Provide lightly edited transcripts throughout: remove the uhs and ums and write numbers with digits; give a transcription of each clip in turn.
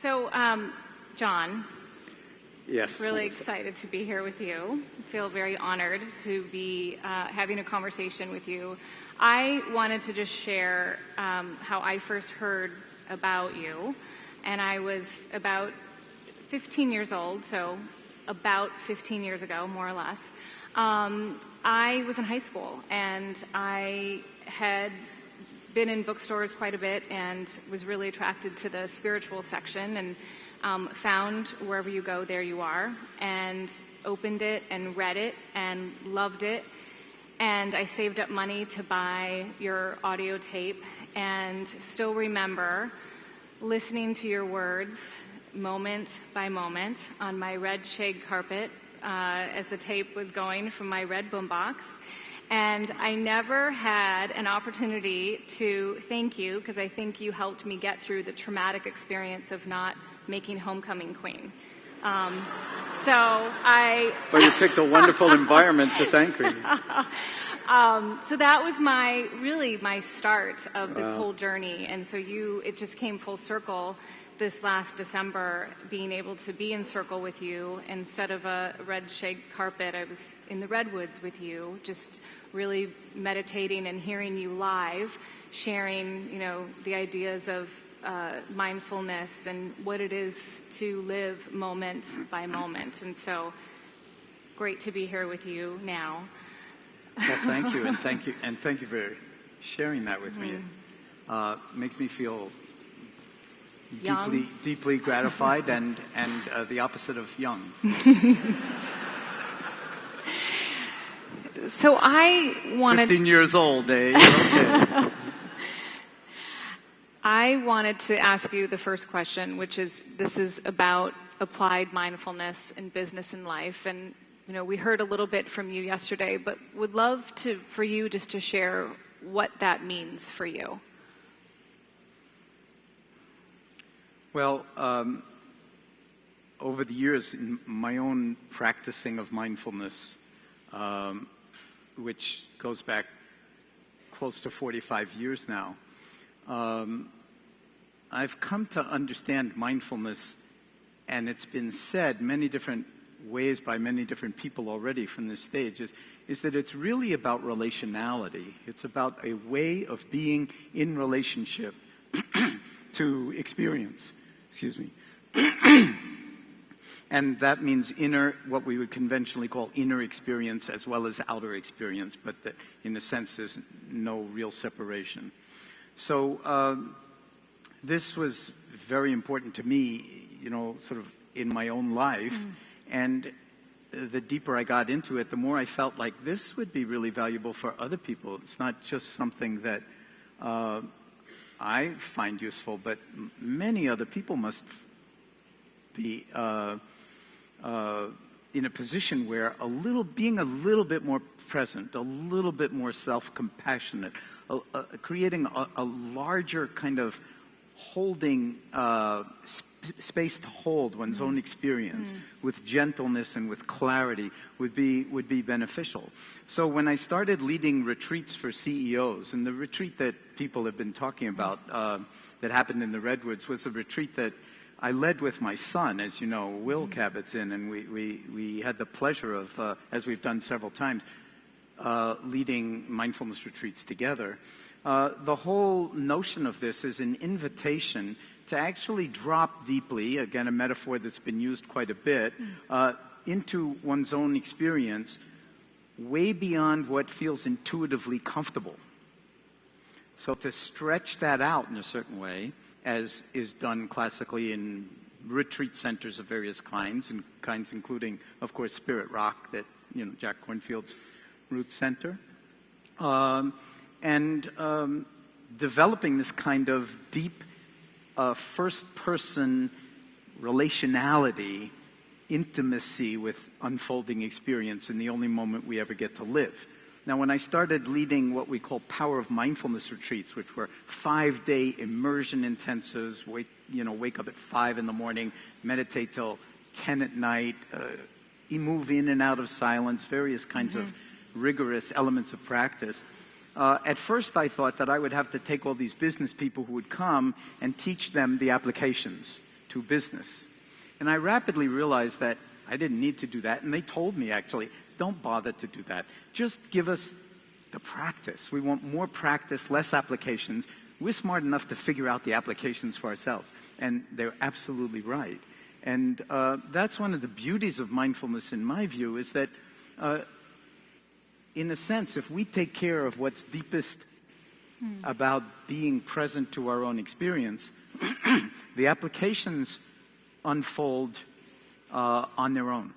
So, John, Yes. really excited to be here with you. I feel very honored to be having a conversation with you. I wanted to just share how I first heard about you, and I was about 15 years old, so about 15 years ago, more or less. I was in high school, and I had been in bookstores quite a bit and was really attracted to the spiritual section, and found Wherever You Go, There You Are, and opened it and read it and loved it. And I saved up money to buy your audio tape, and still remember listening to your words moment by moment on my red shag carpet as the tape was going from my red boombox. And I never had an opportunity to thank you, because I think you helped me get through the traumatic experience of not making homecoming queen. Well, you picked a wonderful environment to thank me. So that was my start of this whole journey. And so it just came full circle this last December, being able to be in circle with you. Instead of a red shag carpet, I was in the redwoods with you, just really meditating and hearing you live, sharing, the ideas of mindfulness and what it is to live moment by moment. And so great to be here with you now. Well, thank you, and thank you for sharing that with me. It makes me feel deeply gratified and the opposite of young. So I wanted 15 years old, eh? Okay. I wanted to ask you the first question, which is, this is about applied mindfulness in business and life. And, we heard a little bit from you yesterday, but would love for you just to share what that means for you. Well, over the years, in my own practicing of mindfulness, which goes back close to 45 years now, I've come to understand mindfulness, and it's been said many different ways by many different people already from this stage, is that it's really about relationality. It's about a way of being in relationship to experience. Excuse me. And that means what we would conventionally call inner experience as well as outer experience, but that in a sense there's no real separation. So this was very important to me, sort of in my own life. And the deeper I got into it, the more I felt like this would be really valuable for other people. It's not just something that I find useful, but many other people must be in a position where being a little bit more present, a little bit more self-compassionate, creating a larger kind of holding space to hold one's own experience with gentleness and with clarity would be beneficial. So when I started leading retreats for CEOs, and the retreat that people have been talking about that happened in the Redwoods was a retreat that I led with my son, as you know, Will Kabat-Zinn, and we had the pleasure of, as we've done several times, leading mindfulness retreats together. The whole notion of this is an invitation to actually drop deeply, again, a metaphor that's been used quite a bit, into one's own experience, way beyond what feels intuitively comfortable. So to stretch that out in a certain way, as is done classically in retreat centers of various kinds, including, of course, Spirit Rock, that Jack Kornfield's Root Center, and developing this kind of deep first-person relationality, intimacy with unfolding experience in the only moment we ever get to live. Now, when I started leading what we call Power of Mindfulness retreats, which were 5-day immersion intensives, wake up at 5 in the morning, meditate till 10 at night, move in and out of silence, various kinds of rigorous elements of practice. At first, I thought that I would have to take all these business people who would come and teach them the applications, to business. And I rapidly realized that I didn't need to do that. And they told me, actually, don't bother to do that. Just give us the practice. We want more practice, less applications. We're smart enough to figure out the applications for ourselves. And they're absolutely right. And that's one of the beauties of mindfulness, in my view, is that, in a sense, if we take care of what's deepest about being present to our own experience, the applications unfold on their own.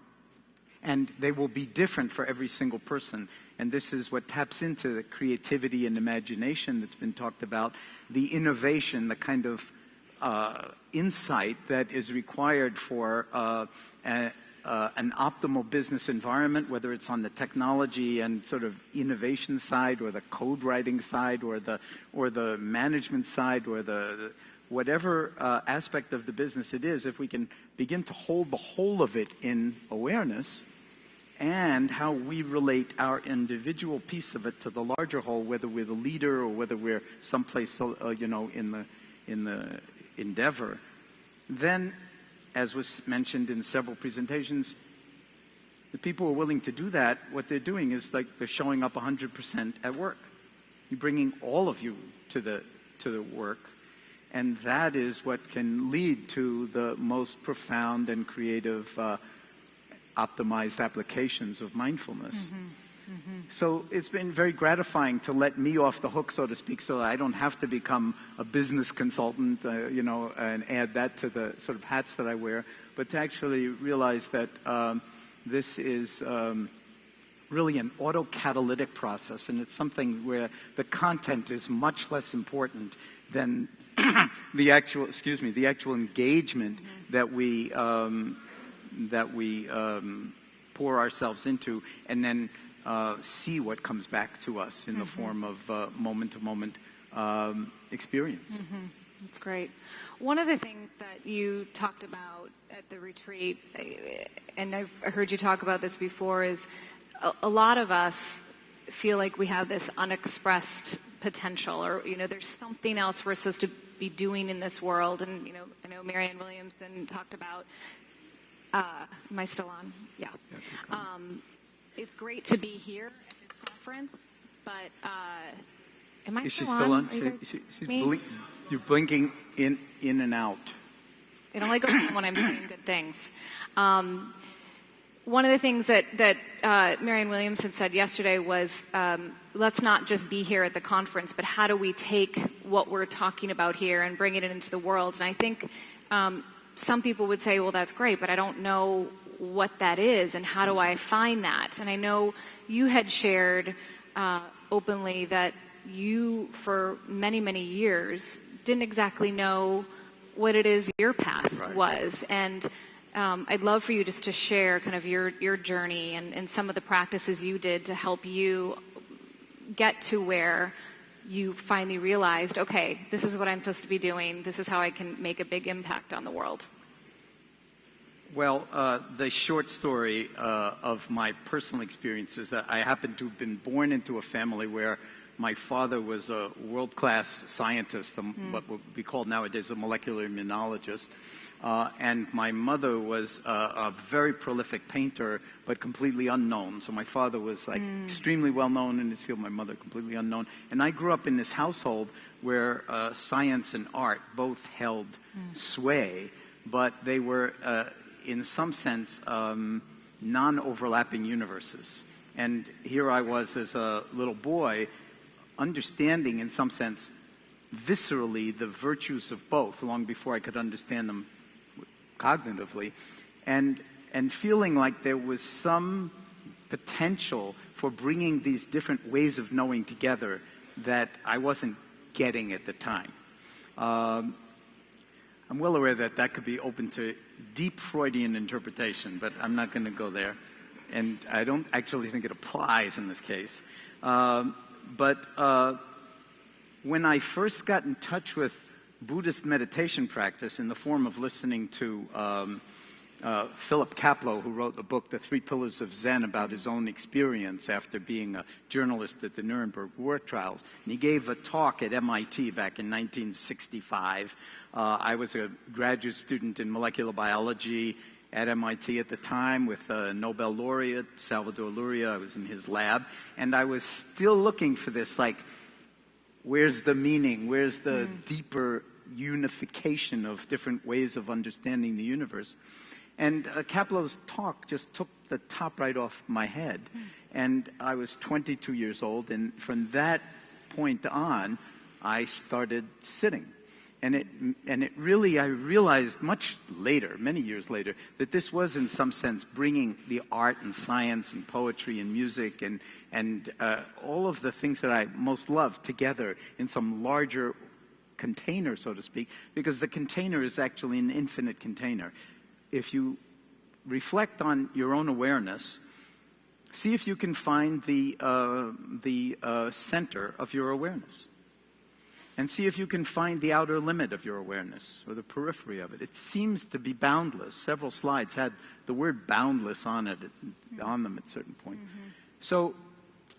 And they will be different for every single person. And this is what taps into the creativity and imagination that's been talked about, the innovation, the kind of insight that is required for an optimal business environment, whether it's on the technology and sort of innovation side, or the code writing side, or the management side, or the whatever aspect of the business it is. If we can begin to hold the whole of it in awareness, and how we relate our individual piece of it to the larger whole, whether we're the leader or whether we're someplace in the endeavor, then, as was mentioned in several presentations, the people who are willing to do that, what they're doing is like they're showing up 100% at work. You're bringing all of you to the work, and that is what can lead to the most profound and creative optimized applications of mindfulness. So it's been very gratifying to let me off the hook, so to speak, so I don't have to become a business consultant, and add that to the sort of hats that I wear, but to actually realize that this is really an autocatalytic process, and it's something where the content is much less important than the actual engagement that we pour ourselves into, and then see what comes back to us in the form of moment-to-moment experience. That's great. One of the things that you talked about at the retreat, and I've heard you talk about this before, is a lot of us feel like we have this unexpressed potential, or there's something else we're supposed to be doing in this world. And I know Marianne Williamson talked about. Am I still on? Yeah. It's great to be here at this conference, but am I still on? You're blinking in and out. It only goes on when I'm saying good things. One of the things that Marianne Williamson said yesterday was, let's not just be here at the conference, but how do we take what we're talking about here and bring it into the world? And I think some people would say, well, that's great, but I don't know what that is, and how do I find that? And I know you had shared openly that you, for many, many years, didn't exactly know what it is your path was. And I'd love for you just to share kind of your journey and some of the practices you did to help you get to where you finally realized, okay, this is what I'm supposed to be doing. This is how I can make a big impact on the world. Well, the short story of my personal experience is that I happen to have been born into a family where my father was a world-class scientist, what would be called nowadays a molecular immunologist, and my mother was a very prolific painter, but completely unknown. So my father was extremely well-known in his field, my mother completely unknown. And I grew up in this household where science and art both held sway, but they were, in some sense, non-overlapping universes. And here I was as a little boy, understanding in some sense viscerally the virtues of both long before I could understand them cognitively, and feeling like there was some potential for bringing these different ways of knowing together that I wasn't getting at the time. I'm well aware that that could be open to deep Freudian interpretation, but I'm not going to go there, and I don't actually think it applies in this case. But when I first got in touch with Buddhist meditation practice in the form of listening to Philip Kapleau, who wrote the book, The Three Pillars of Zen, about his own experience after being a journalist at the Nuremberg war trials. And he gave a talk at MIT back in 1965. I was a graduate student in molecular biology at MIT at the time with Nobel laureate Salvador Luria. I was in his lab. And I was still looking for this, like, where's the meaning? Where's the deeper unification of different ways of understanding the universe? And Kapleau's talk just took the top right off my head. And I was 22 years old, and from that point on, I started sitting. And it really, I realized much later, many years later, that this was in some sense bringing the art and science and poetry and music and all of the things that I most love together in some larger container, so to speak, because the container is actually an infinite container. If you reflect on your own awareness, see if you can find the center of your awareness. And see if you can find the outer limit of your awareness, or the periphery of it. It seems to be boundless. Several slides had the word boundless on it, on them at a certain point. So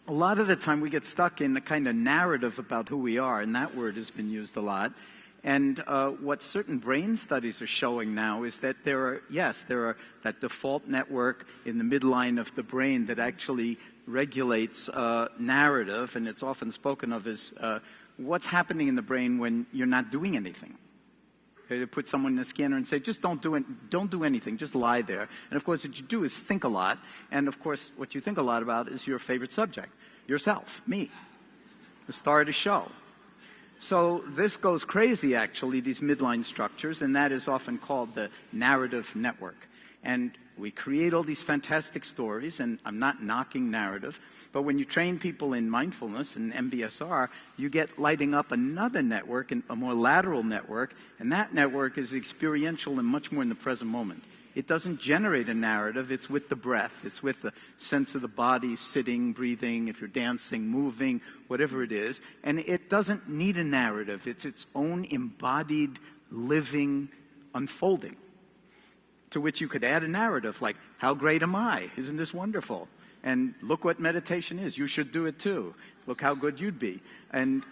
a lot of the time we get stuck in a kind of narrative about who we are, and that word has been used a lot. And what certain brain studies are showing now is that there are that default network in the midline of the brain that actually regulates narrative, and it's often spoken of as what's happening in the brain when you're not doing anything. Okay, to put someone in a scanner and say, just don't do anything, just lie there. And of course, what you do is think a lot. And of course, what you think a lot about is your favorite subject, yourself, me, the star of the show. So this goes crazy, actually, these midline structures, and that is often called the narrative network. And we create all these fantastic stories, and I'm not knocking narrative, but when you train people in mindfulness and MBSR, you get lighting up another network, a more lateral network, and that network is experiential and much more in the present moment. It doesn't generate a narrative. It's with the breath. It's with the sense of the body, sitting, breathing, if you're dancing, moving, whatever it is. And it doesn't need a narrative. It's its own embodied, living unfolding, to which you could add a narrative like, how great am I? Isn't this wonderful? And look what meditation is. You should do it too. Look how good you'd be. And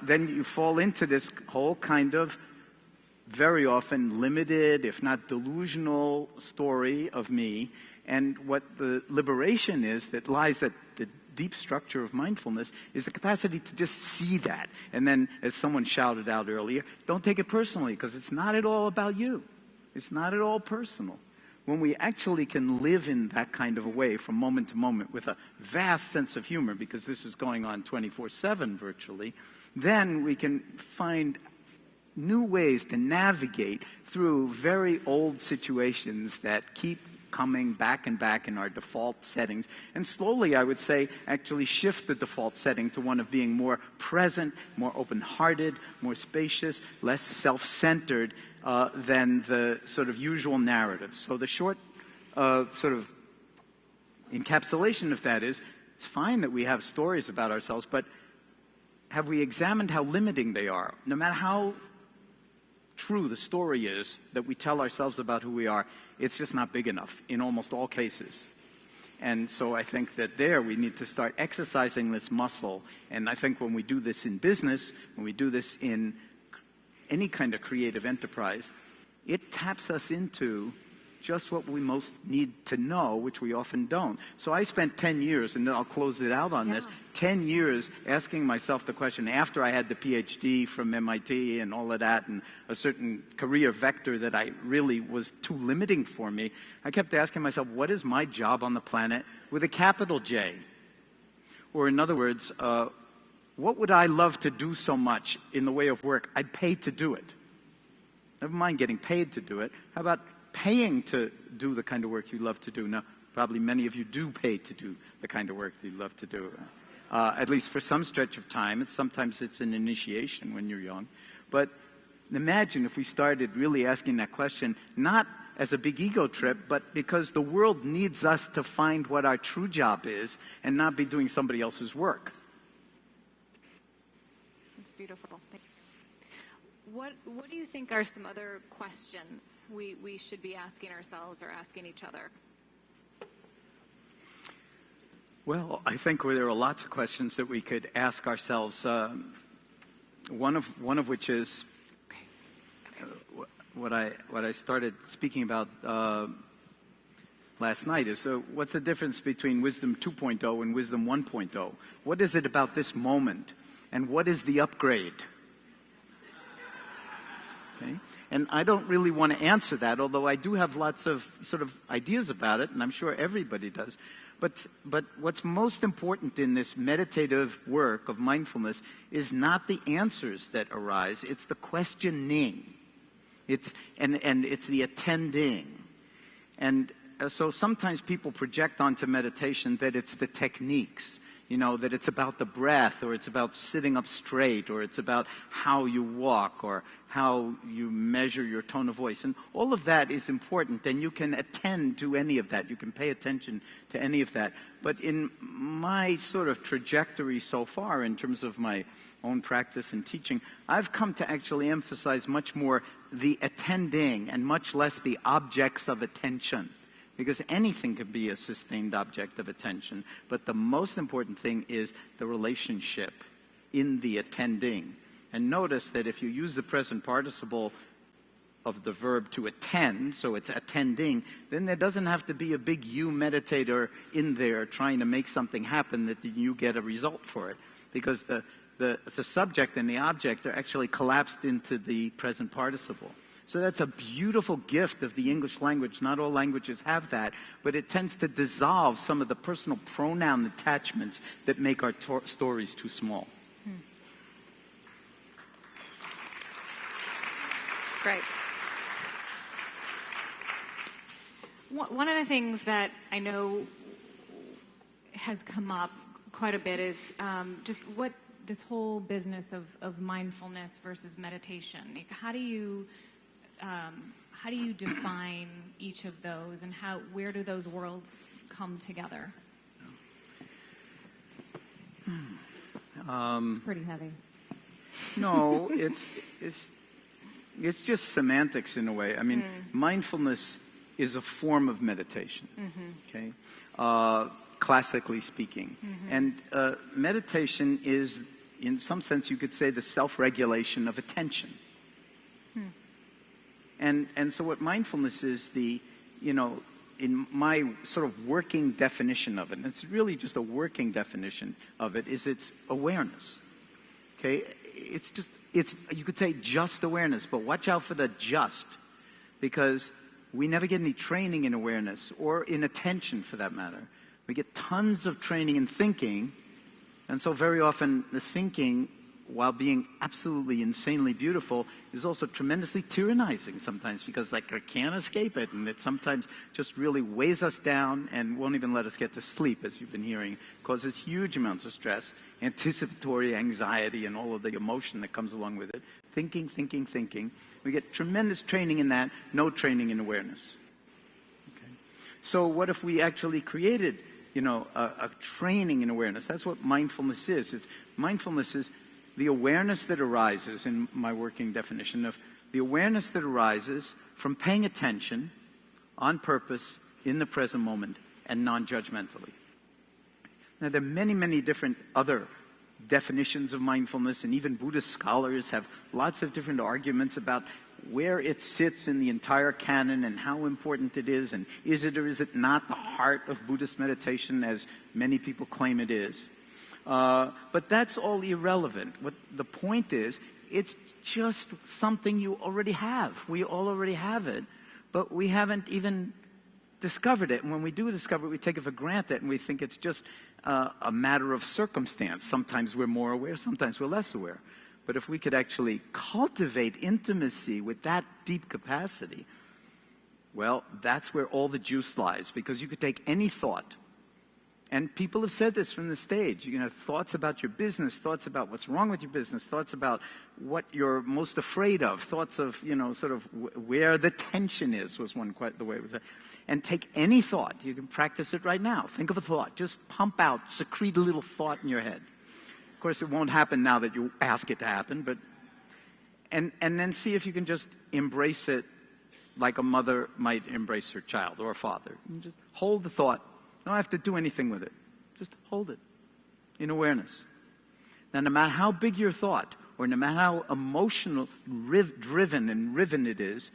then you fall into this whole kind of very often limited, if not delusional, story of me. And what the liberation is that lies at the deep structure of mindfulness is the capacity to just see that. And then, as someone shouted out earlier, don't take it personally, because it's not at all about you. It's not at all personal. When we actually can live in that kind of a way from moment to moment with a vast sense of humor, because this is going on 24/7 virtually, then we can find new ways to navigate through very old situations that keep coming back and back in our default settings. And slowly, I would say, actually shift the default setting to one of being more present, more open-hearted, more spacious, less self-centered than the sort of usual narrative. So the short sort of encapsulation of that is, it's fine that we have stories about ourselves, but have we examined how limiting they are? No matter how true the story is that we tell ourselves about who we are, it's just not big enough in almost all cases. And so I think that there we need to start exercising this muscle. And I think when we do this in business, when we do this in any kind of creative enterprise, it taps us into just what we most need to know, which we often don't. So I spent 10 years, and then I'll close it out on this, 10 years asking myself the question, after I had the PhD from MIT and all of that, and a certain career vector that I really was too limiting for me, I kept asking myself, what is my job on the planet with a capital J? Or in other words, what would I love to do so much in the way of work? I'd pay to do it. Never mind getting paid to do it. How about paying to do the kind of work you love to do? Now, probably many of you do pay to do the kind of work that you love to do, at least for some stretch of time. Sometimes it's an initiation when you're young. But imagine if we started really asking that question, not as a big ego trip, but because the world needs us to find what our true job is and not be doing somebody else's work. That's beautiful. Thank you. What do you think are some other questions we should be asking ourselves or asking each other? Well, I think there are lots of questions that we could ask ourselves. One of which is what I started speaking about last night is what's the difference between wisdom 2.0 and wisdom 1.0? What is it about this moment, and what is the upgrade? Okay? And I don't really want to answer that, although I do have lots of sort of ideas about it, and I'm sure everybody does. But what's most important in this meditative work of mindfulness is not the answers that arise, it's the questioning. It's the attending. And so sometimes people project onto meditation that it's the techniques, that it's about the breath, or it's about sitting up straight, or it's about how you walk, or how you measure your tone of voice. And all of that is important, and you can attend to any of that. You can pay attention to any of that. But in my sort of trajectory so far, in terms of my own practice and teaching, I've come to actually emphasize much more the attending and much less the objects of attention. Because anything can be a sustained object of attention, but the most important thing is the relationship in the attending. And notice that if you use the present participle of the verb to attend, so it's attending, then there doesn't have to be a big you meditator in there trying to make something happen that you get a result for it. Because the subject and the object are actually collapsed into the present participle. So that's a beautiful gift of the English language. Not all languages have that, but it tends to dissolve some of the personal pronoun attachments that make our stories too small. Great. One of the things that I know has come up quite a bit is just what this whole business of mindfulness versus meditation. Like, how do you define each of those, and where do those worlds come together? It's pretty heavy. No, it's just semantics in a way. I mean, mindfulness is a form of meditation. Okay, classically speaking, and meditation is, in some sense, you could say, the self-regulation of attention. And so what mindfulness is, in my sort of working definition of it, and it's really just a working definition of it, is it's awareness. Okay? It's you could say just awareness, but watch out for the just, because we never get any training in awareness, or in attention for that matter. We get tons of training in thinking, and so very often the thinking, while being absolutely insanely beautiful, is also tremendously tyrannizing sometimes, because I can't escape it, and it sometimes just really weighs us down and won't even let us get to sleep, as you've been hearing. Causes huge amounts of stress, anticipatory anxiety, and all of the emotion that comes along with it. Thinking. We get tremendous training in that, no training in awareness. Okay. So what if we actually created, a training in awareness? That's what mindfulness is. Mindfulness is the awareness that arises, in my working definition of the awareness that arises from paying attention on purpose in the present moment and non-judgmentally. Now, there are many, many different other definitions of mindfulness, and even Buddhist scholars have lots of different arguments about where it sits in the entire canon and how important it is, and is it or is it not the heart of Buddhist meditation, as many people claim it is. But that's all irrelevant. What the point is, it's just something you already have. We all already have it, but we haven't even discovered it. And when we do discover it, we take it for granted, and we think it's just a matter of circumstance. Sometimes we're more aware, sometimes we're less aware. But if we could actually cultivate intimacy with that deep capacity, well, that's where all the juice lies, because you could take any thought. And people have said this from the stage. You can have thoughts about your business, thoughts about what's wrong with your business, thoughts about what you're most afraid of, thoughts of, sort of where the tension is, was the way it was said. And take any thought. You can practice it right now. Think of a thought. Just pump out, secrete a little thought in your head. Of course, it won't happen now that you ask it to happen, but and then see if you can just embrace it like a mother might embrace her child, or a father. You just hold the thought. You don't have to do anything with it. Just hold it in awareness. Now, no matter how big your thought, or no matter how emotional, driven and riven it is,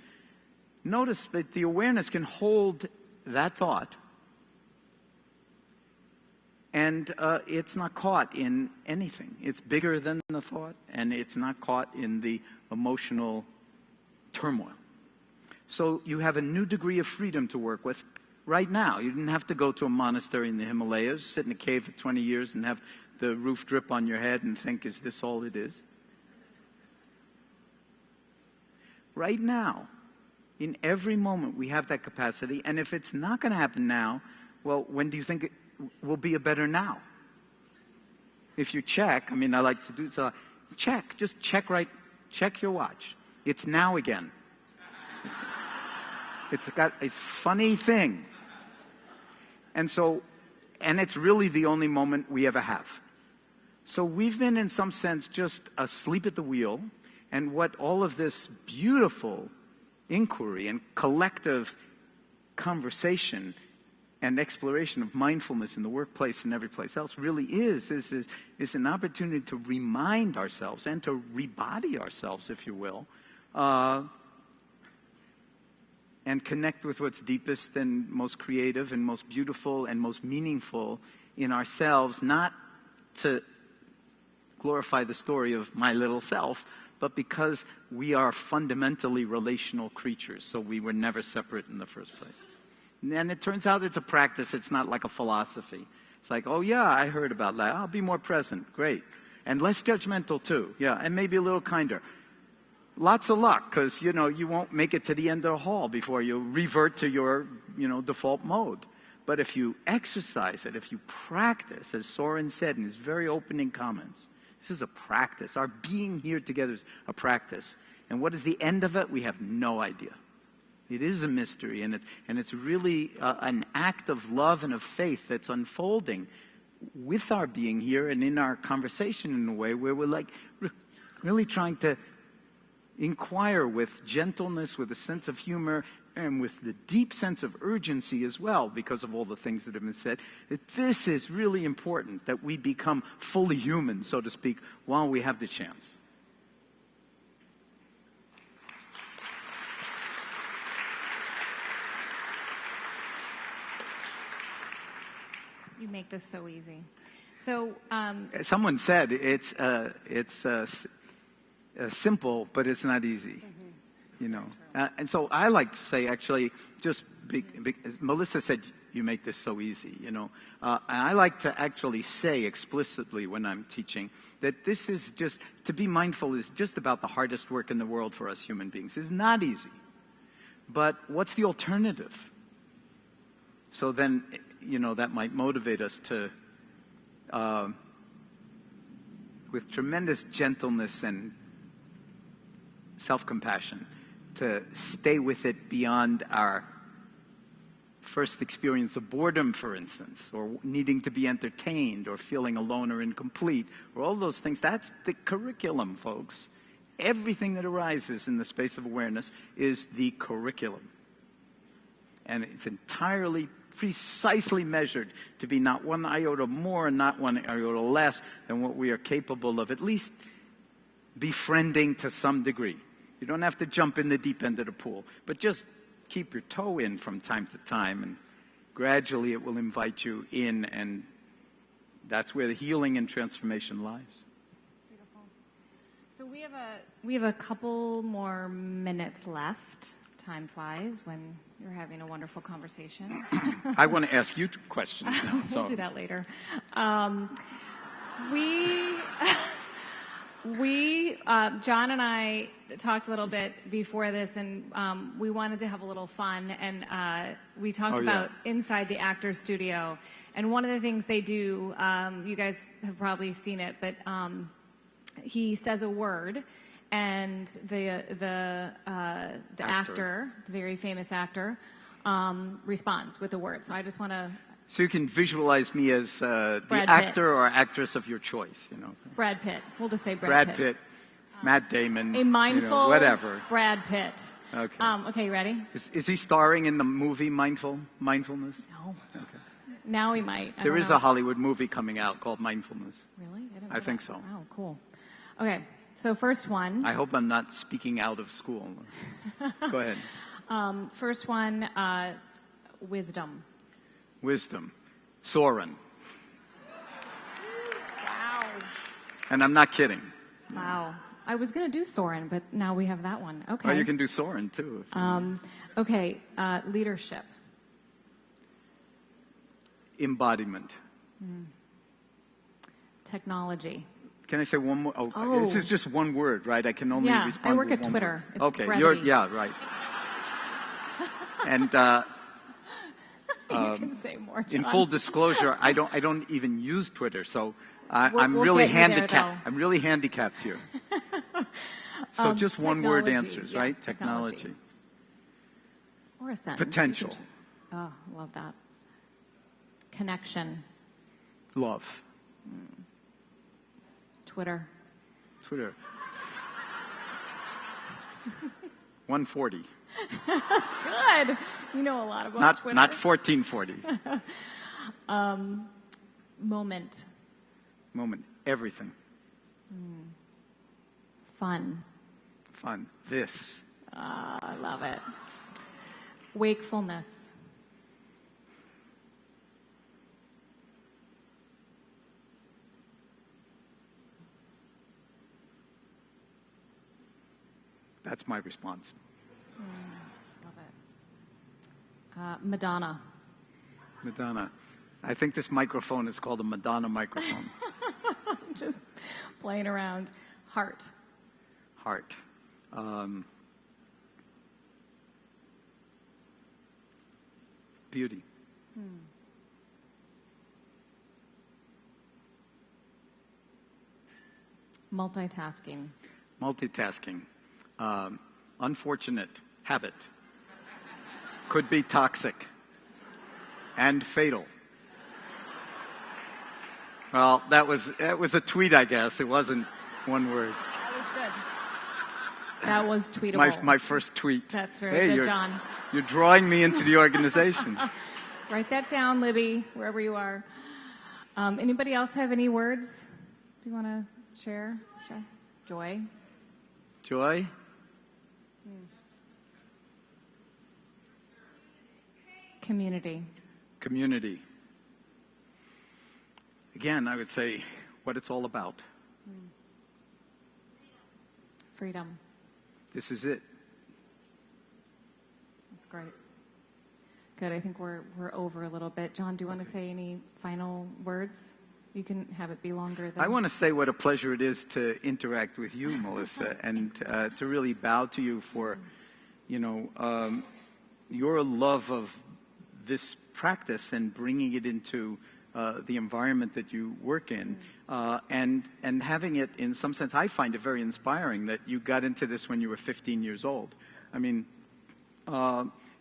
notice that the awareness can hold that thought, and it's not caught in anything. It's bigger than the thought, and it's not caught in the emotional turmoil. So you have a new degree of freedom to work with right now. You didn't have to go to a monastery in the Himalayas, sit in a cave for 20 years and have the roof drip on your head and think, is this all it is? Right now, in every moment, we have that capacity. And if it's not going to happen now, well, when do you think it will be a better now? If you check, I mean, I like to do so. Check, just check your watch. It's now again. It's got a funny thing. And it's really the only moment we ever have. So we've been, in some sense, just asleep at the wheel. And what all of this beautiful inquiry and collective conversation and exploration of mindfulness in the workplace and every place else really is an opportunity to remind ourselves and to rebody ourselves, if you will, and connect with what's deepest and most creative and most beautiful and most meaningful in ourselves, not to glorify the story of my little self, but because we are fundamentally relational creatures, so we were never separate in the first place. And it turns out it's a practice. It's not like a philosophy. It's like, oh yeah, I heard about that. I'll be more present. Great. And less judgmental too. Yeah, and maybe a little kinder. Lots of luck, because, you won't make it to the end of the hall before you revert to your, default mode. But if you exercise it, if you practice, as Soren said in his very opening comments, this is a practice. Our being here together is a practice. And what is the end of it? We have no idea. It is a mystery, and it's really an act of love and of faith that's unfolding with our being here and in our conversation in a way where we're like really trying to inquire with gentleness, with a sense of humor, and with the deep sense of urgency as well, because of all the things that have been said, that this is really important, that we become fully human, so to speak, while we have the chance. You make this so easy. So, someone said it's simple, but it's not easy. And so I like to say, actually, just as Melissa said, you make this so easy. And I like to actually say explicitly when I'm teaching that this is just, to be mindful is just about the hardest work in the world for us human beings. It's not easy. But what's the alternative? So then, that might motivate us to, with tremendous gentleness and self-compassion, to stay with it beyond our first experience of boredom, for instance, or needing to be entertained, or feeling alone or incomplete, or all those things. That's the curriculum, folks. Everything that arises in the space of awareness is the curriculum. And it's entirely precisely measured to be not one iota more and not one iota less than what we are capable of at least befriending to some degree. You don't have to jump in the deep end of the pool, but just keep your toe in from time to time, and gradually it will invite you in, and that's where the healing and transformation lies. That's beautiful. So we have a couple more minutes left. Time flies when you're having a wonderful conversation. I want to ask you questions now. We'll do that later. John and I talked a little bit before this, and we wanted to have a little fun, and we talked about inside the actor's studio. And one of the things they do, you guys have probably seen it, but he says a word, and the actor, the very famous actor, responds with a word. So I just want to... So you can visualize me as the actor or actress of your choice, Brad Pitt. We'll just say Brad Pitt. Matt Damon. A mindful whatever. Brad Pitt. Okay. Okay, you ready? Is he starring in the movie Mindfulness? No. Okay. Now he might. There is a Hollywood movie coming out called Mindfulness. Really? I think so. Wow, cool. Okay, so first one. I hope I'm not speaking out of school. Go ahead. First one, wisdom. Wisdom. Soren. Wow. And I'm not kidding. Wow. I was going to do Soren, but now we have that one. Okay. Well, you can do Soren, too. Okay, leadership. Embodiment. Technology. Can I say one more? Oh, this is just one word, right? I can only respond I work with at one Twitter. word. It's Okay, brevity. right. And you can say more, John. in full disclosure, I don't even use Twitter, so I'm We'll really get you there, handicapped. though. I'm really handicapped here. So just one word technology, answers, yeah, right? technology. Or a sentence. Potential. Oh, love that. Connection. Love. Twitter. 140. That's good. You know a lot about Twitter. Not 1440. Moment. Everything. Fun. This. I love it. Wakefulness. That's my response. Love it. Madonna. I think this microphone is called a Madonna microphone. Just playing around. Heart. Beauty. Multitasking. Unfortunate habit. Could be toxic and fatal. Well, that was a tweet, I guess. It wasn't one word. That was good. That was tweetable. My first tweet. That's very good, John. You're drawing me into the organization. Write that down, Libby, wherever you are. Anybody else have any words you want to share? Joy. Community. Again, I would say what it's all about. Freedom. This is it. That's great. Good. I think we're over a little bit. John, do you want to say any final words? You can have it be longer than... I want to say what a pleasure it is to interact with you, Melissa, and to really bow to you for, your love of this practice and bringing it into the environment that you work in, and having it, in some sense, I find it very inspiring that you got into this when you were 15 years old. I mean,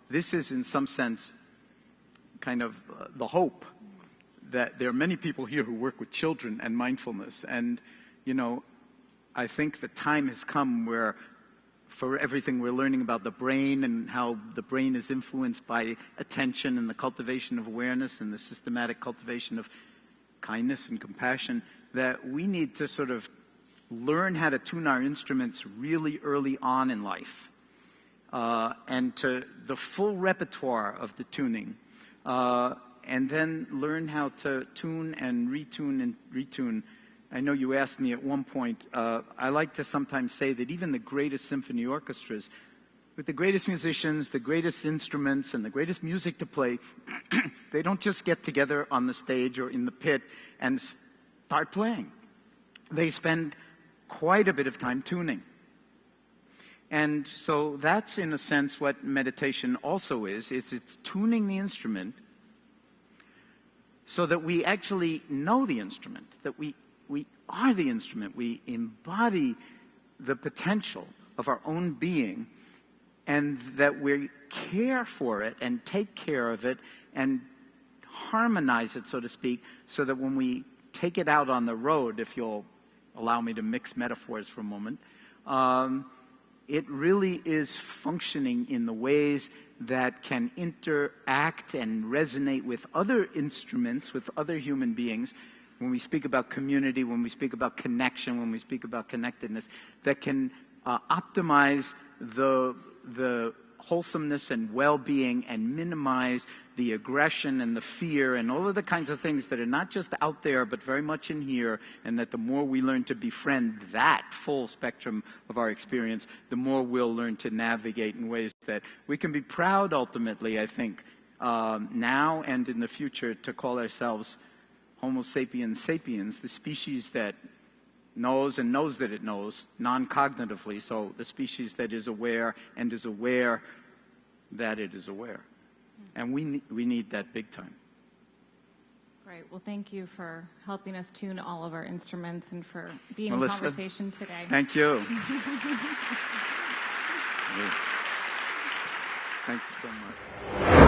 this is, in some sense, kind of the hope that there are many people here who work with children and mindfulness. And, I think the time has come where, for everything we're learning about the brain and how the brain is influenced by attention and the cultivation of awareness and the systematic cultivation of kindness and compassion, that we need to sort of learn how to tune our instruments really early on in life. And to the full repertoire of the tuning. And then learn how to tune and retune. I know you asked me at one point, I like to sometimes say that even the greatest symphony orchestras, with the greatest musicians, the greatest instruments, and the greatest music to play, they don't just get together on the stage or in the pit and start playing. They spend quite a bit of time tuning. And so that's, in a sense, what meditation also is it's tuning the instrument so that we actually know the instrument, that we are the instrument. We embody the potential of our own being, and that we care for it and take care of it and harmonize it, so to speak, so that when we take it out on the road, if you'll allow me to mix metaphors for a moment, it really is functioning in the ways that can interact and resonate with other instruments, with other human beings, when we speak about community, when we speak about connection, when we speak about connectedness, that can optimize the wholesomeness and well-being and minimize the aggression and the fear and all of the kinds of things that are not just out there but very much in here, and that the more we learn to befriend that full spectrum of our experience, the more we'll learn to navigate in ways that we can be proud ultimately, I think, now and in the future, to call ourselves Homo sapiens sapiens, the species that knows and knows that it knows, non-cognitively, so the species that is aware and is aware that it is aware. And we need that big time. Great. Well, thank you for helping us tune all of our instruments and for being in conversation today. Thank you. Thank you so much.